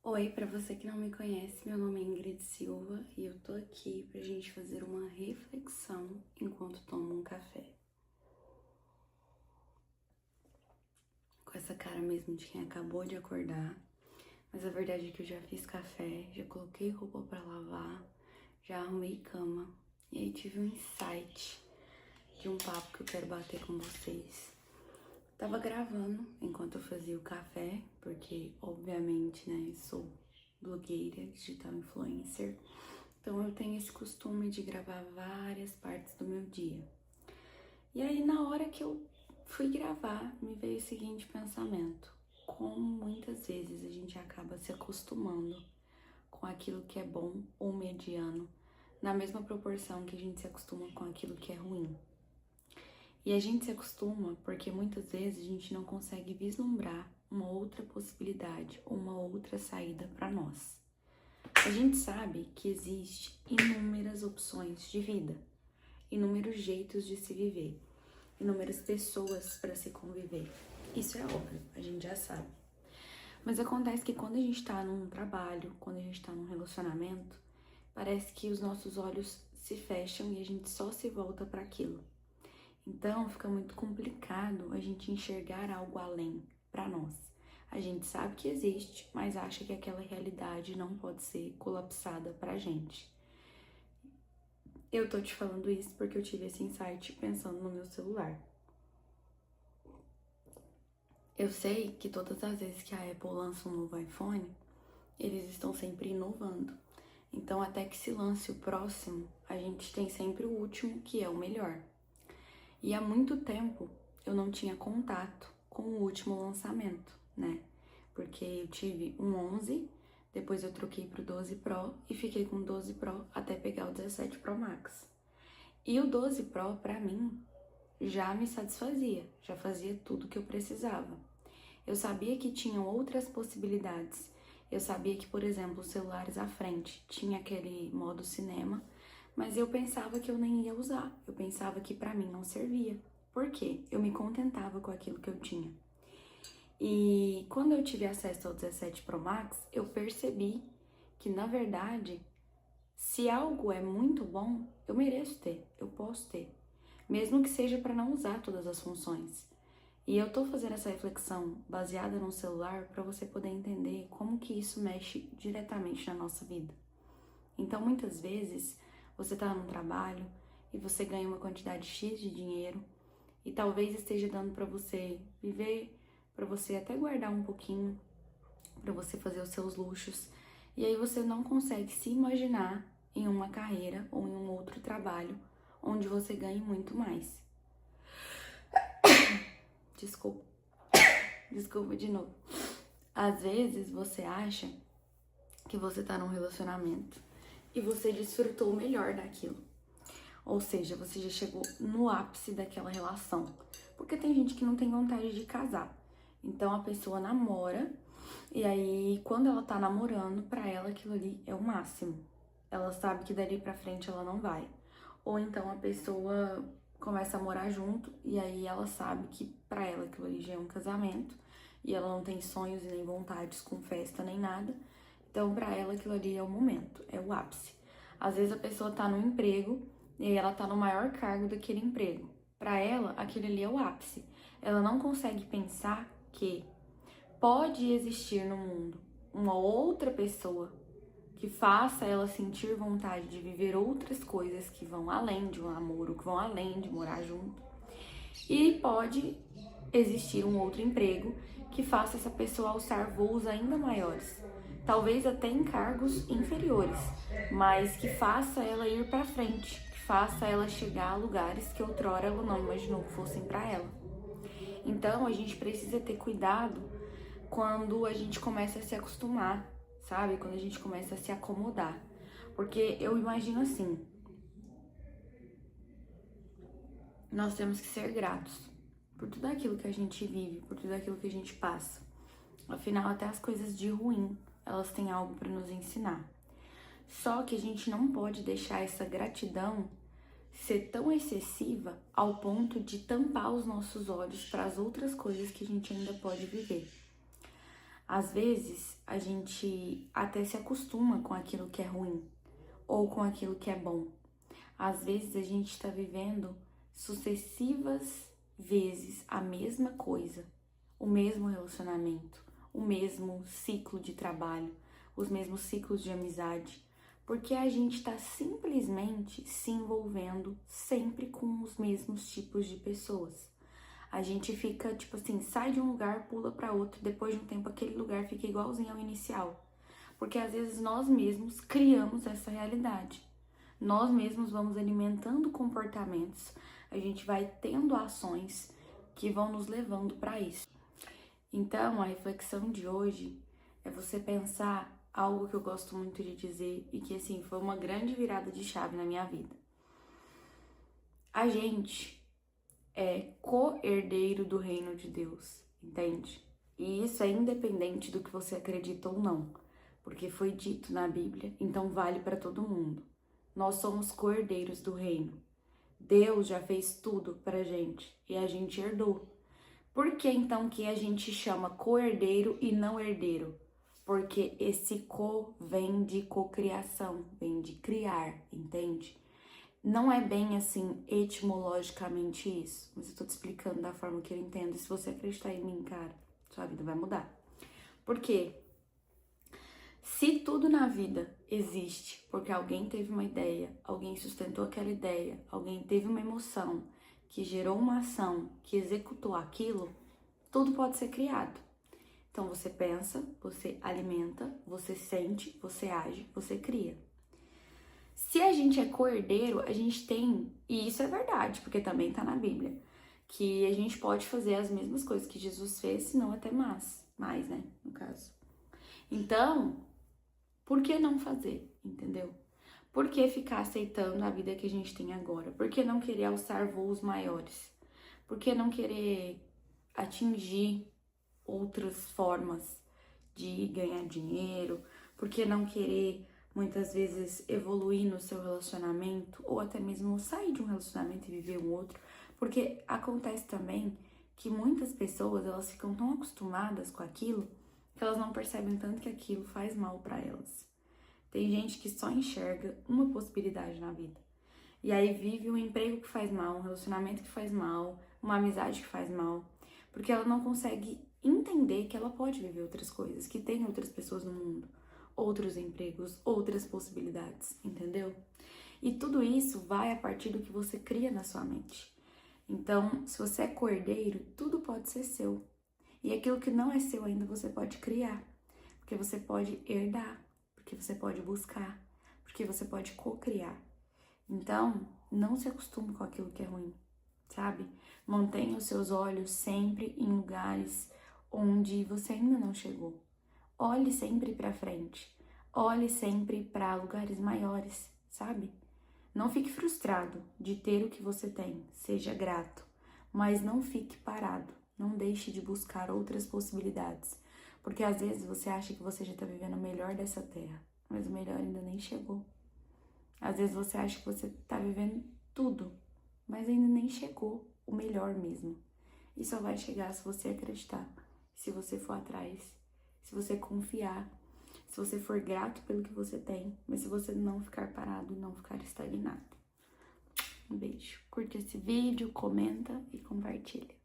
Oi, para você que não me conhece, meu nome é Ingrid Silva e eu tô aqui pra gente fazer uma reflexão enquanto tomo um café. Com essa cara mesmo de quem acabou de acordar, mas a verdade é que eu já fiz café, já coloquei roupa pra lavar, já arrumei cama e aí tive um insight de um papo que eu quero bater com vocês. Tava gravando enquanto eu fazia o café, porque obviamente, né, eu sou blogueira, digital influencer. Então eu tenho esse costume de gravar várias partes do meu dia. E aí na hora que eu fui gravar, me veio o seguinte pensamento: como muitas vezes a gente acaba se acostumando com aquilo que é bom ou mediano, na mesma proporção que a gente se acostuma com aquilo que é ruim. E a gente se acostuma porque muitas vezes a gente não consegue vislumbrar uma outra possibilidade ou uma outra saída para nós. A gente sabe que existe inúmeras opções de vida, inúmeros jeitos de se viver, inúmeras pessoas para se conviver. Isso é óbvio, a gente já sabe. Mas acontece que quando a gente está num trabalho, quando a gente está num relacionamento, parece que os nossos olhos se fecham e a gente só se volta para aquilo. Então fica muito complicado a gente enxergar algo além para nós. A gente sabe que existe, mas acha que aquela realidade não pode ser colapsada pra gente. Eu tô te falando isso porque eu tive esse insight pensando no meu celular. Eu sei que todas as vezes que a Apple lança um novo iPhone, eles estão sempre inovando. Então até que se lance o próximo, a gente tem sempre o último, que é o melhor. E há muito tempo eu não tinha contato com o último lançamento, né? Porque eu tive um 11, depois eu troquei pro 12 Pro e fiquei com o 12 Pro até pegar o 17 Pro Max. E o 12 Pro, pra mim, já me satisfazia, já fazia tudo que eu precisava. Eu sabia que tinham outras possibilidades. Eu sabia que, por exemplo, os celulares à frente tinha aquele modo cinema, mas eu pensava que eu nem ia usar. Eu pensava que pra mim não servia. Por quê? Eu me contentava com aquilo que eu tinha. E quando eu tive acesso ao 17 Pro Max, eu percebi que, na verdade, se algo é muito bom, eu mereço ter, eu posso ter, mesmo que seja para não usar todas as funções. E eu tô fazendo essa reflexão baseada no celular para você poder entender como que isso mexe diretamente na nossa vida. Então, muitas vezes, você tá num trabalho e você ganha uma quantidade X de dinheiro e talvez esteja dando para você viver, para você até guardar um pouquinho, para você fazer os seus luxos. E aí você não consegue se imaginar em uma carreira ou em um outro trabalho onde você ganhe muito mais. Desculpa de novo. Às vezes você acha que você tá num relacionamento e você desfrutou o melhor daquilo. Ou seja, você já chegou no ápice daquela relação. Porque tem gente que não tem vontade de casar. Então a pessoa namora e aí quando ela tá namorando, pra ela aquilo ali é o máximo. Ela sabe que dali pra frente ela não vai. Ou então a pessoa começa a morar junto e aí ela sabe que pra ela aquilo ali já é um casamento e ela não tem sonhos e nem vontades com festa nem nada. Então pra ela aquilo ali é o momento, é o ápice. Às vezes a pessoa tá no emprego e aí ela tá no maior cargo daquele emprego. Pra ela, aquele ali é o ápice. Ela não consegue pensar que pode existir no mundo uma outra pessoa que faça ela sentir vontade de viver outras coisas que vão além de um namoro, que vão além de morar junto. E pode existir um outro emprego que faça essa pessoa alçar voos ainda maiores, talvez até em cargos inferiores, mas que faça ela ir para frente, que faça ela chegar a lugares que outrora ela não imaginou que fossem para ela. Então a gente precisa ter cuidado quando a gente começa a se acostumar, sabe? Quando a gente começa a se acomodar. Porque eu imagino assim, nós temos que ser gratos por tudo aquilo que a gente vive, por tudo aquilo que a gente passa. Afinal, até as coisas de ruim, elas têm algo para nos ensinar. Só que a gente não pode deixar essa gratidão ser tão excessiva ao ponto de tampar os nossos olhos para as outras coisas que a gente ainda pode viver. Às vezes, a gente até se acostuma com aquilo que é ruim ou com aquilo que é bom. Às vezes, a gente está vivendo sucessivas vezes a mesma coisa, o mesmo relacionamento, o mesmo ciclo de trabalho, os mesmos ciclos de amizade, porque a gente está simplesmente se envolvendo sempre com os mesmos tipos de pessoas. A gente fica, tipo assim, sai de um lugar, pula para outro, depois de um tempo aquele lugar fica igualzinho ao inicial. Porque às vezes nós mesmos criamos essa realidade. Nós mesmos vamos alimentando comportamentos, a gente vai tendo ações que vão nos levando para isso. Então, a reflexão de hoje é você pensar algo que eu gosto muito de dizer e que, assim, foi uma grande virada de chave na minha vida. A gente é co-herdeiro do reino de Deus, entende? E isso é independente do que você acredita ou não, porque foi dito na Bíblia, então vale para todo mundo. Nós somos co-herdeiros do reino. Deus já fez tudo pra gente e a gente herdou. Por que então que a gente chama co-herdeiro e não herdeiro? Porque esse co vem de cocriação, vem de criar, entende? Não é bem assim etimologicamente isso, mas eu tô te explicando da forma que eu entendo. E se você acreditar em mim, cara, sua vida vai mudar. Por quê? Se tudo na vida existe porque alguém teve uma ideia, alguém sustentou aquela ideia, alguém teve uma emoção que gerou uma ação, que executou aquilo, tudo pode ser criado. Então você pensa, você alimenta, você sente, você age, você cria. Se a gente é co-herdeiro, a gente tem, e isso é verdade, porque também tá na Bíblia, que a gente pode fazer as mesmas coisas que Jesus fez, se não até mais, né, no caso. Então, por que não fazer, entendeu? Por que ficar aceitando a vida que a gente tem agora? Por que não querer alçar voos maiores? Por que não querer atingir outras formas de ganhar dinheiro? Por que não querer, muitas vezes, evoluir no seu relacionamento? Ou até mesmo sair de um relacionamento e viver um outro? Porque acontece também que muitas pessoas, elas ficam tão acostumadas com aquilo que elas não percebem tanto que aquilo faz mal para elas. Tem gente que só enxerga uma possibilidade na vida. E aí vive um emprego que faz mal, um relacionamento que faz mal, uma amizade que faz mal, porque ela não consegue entender que ela pode viver outras coisas, que tem outras pessoas no mundo, outros empregos, outras possibilidades, entendeu? E tudo isso vai a partir do que você cria na sua mente. Então, se você é co-herdeiro, tudo pode ser seu. E aquilo que não é seu ainda você pode criar, porque você pode herdar, porque você pode buscar, porque você pode co-criar. Então, não se acostume com aquilo que é ruim, sabe? Mantenha os seus olhos sempre em lugares onde você ainda não chegou. Olhe sempre para frente. Olhe sempre para lugares maiores, sabe? Não fique frustrado de ter o que você tem. Seja grato, mas não fique parado. Não deixe de buscar outras possibilidades, porque às vezes você acha que você já está vivendo o melhor dessa terra, mas o melhor ainda nem chegou. Às vezes você acha que você está vivendo tudo, mas ainda nem chegou o melhor mesmo. E só vai chegar se você acreditar, se você for atrás, se você confiar, se você for grato pelo que você tem, mas se você não ficar parado e não ficar estagnado. Um beijo. Curte esse vídeo, comenta e compartilha.